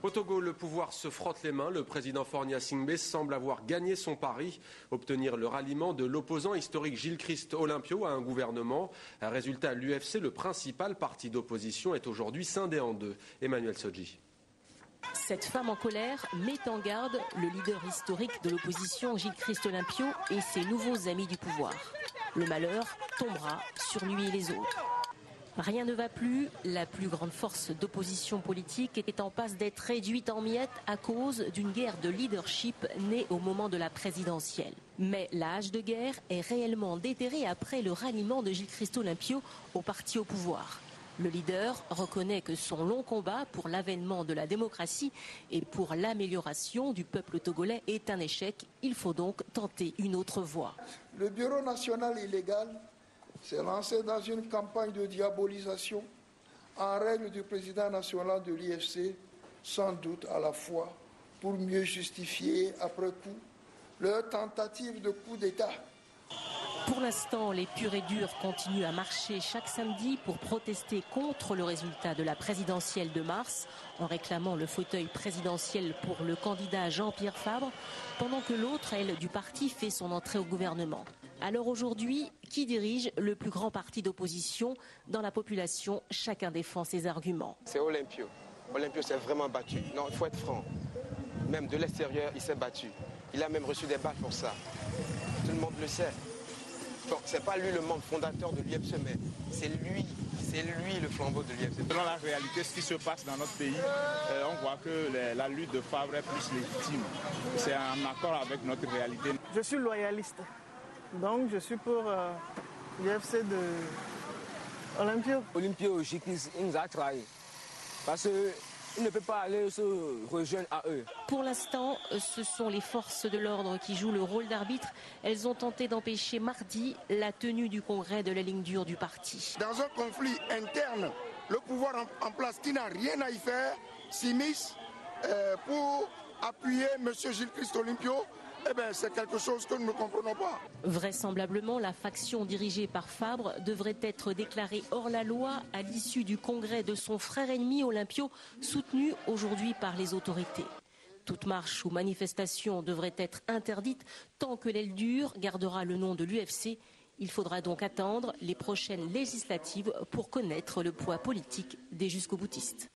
Au Togo, le pouvoir se frotte les mains. Le président Faure Gnassingbé semble avoir gagné son pari, obtenir le ralliement de l'opposant historique Gilles-Christ Olympio à un gouvernement. Résultat, l'UFC, le principal parti d'opposition, est aujourd'hui scindé en deux. Emmanuel Sodji. Cette femme en colère met en garde le leader historique de l'opposition, Gilles-Christ Olympio, et ses nouveaux amis du pouvoir. Le malheur tombera sur lui et les autres. Rien ne va plus, la plus grande force d'opposition politique est en passe d'être réduite en miettes à cause d'une guerre de leadership née au moment de la présidentielle. Mais la hache de guerre est réellement déterrée après le ralliement de Gilles-Christ Olympio au parti au pouvoir. Le leader reconnaît que son long combat pour l'avènement de la démocratie et pour l'amélioration du peuple togolais est un échec. Il faut donc tenter une autre voie. Le Bureau national illégal s'est lancé dans une campagne de diabolisation en règle du président national de l'IFC, sans doute à la fois pour mieux justifier après coup leur tentative de coup d'État. Pour l'instant, les purs et durs continuent à marcher chaque samedi pour protester contre le résultat de la présidentielle de mars, en réclamant le fauteuil présidentiel pour le candidat Jean-Pierre Fabre, pendant que l'autre aile du parti fait son entrée au gouvernement. Alors aujourd'hui, qui dirige le plus grand parti d'opposition? Dans la population, chacun défend ses arguments. C'est Olympio. Olympio s'est vraiment battu. Non, il faut être franc. Même de l'extérieur, il s'est battu. Il a même reçu des balles pour ça. Tout le monde le sait. Bon, c'est pas lui le membre fondateur de l'UFC, mais c'est lui le flambeau de l'UFC. Selon la réalité, ce qui se passe dans notre pays, on voit que la lutte de Fabre est plus légitime. C'est en accord avec notre réalité. Je suis loyaliste, donc je suis pour l'UFC de Olympio. Olympio, il nous a trahis. Parce qu'il ne peut pas aller se rejoindre à eux. Pour l'instant, ce sont les forces de l'ordre qui jouent le rôle d'arbitre. Elles ont tenté d'empêcher mardi la tenue du congrès de la ligne dure du parti. Dans un conflit interne, le pouvoir en place qui n'a rien à y faire s'immisce pour appuyer M. Gilles-Christ Olympio. Eh bien, c'est quelque chose que nous ne comprenons pas. Vraisemblablement, la faction dirigée par Fabre devrait être déclarée hors la loi à l'issue du congrès de son frère ennemi Olympio, soutenu aujourd'hui par les autorités. Toute marche ou manifestation devrait être interdite tant que l'aile dure gardera le nom de l'UFC. Il faudra donc attendre les prochaines législatives pour connaître le poids politique des jusqu'au-boutistes.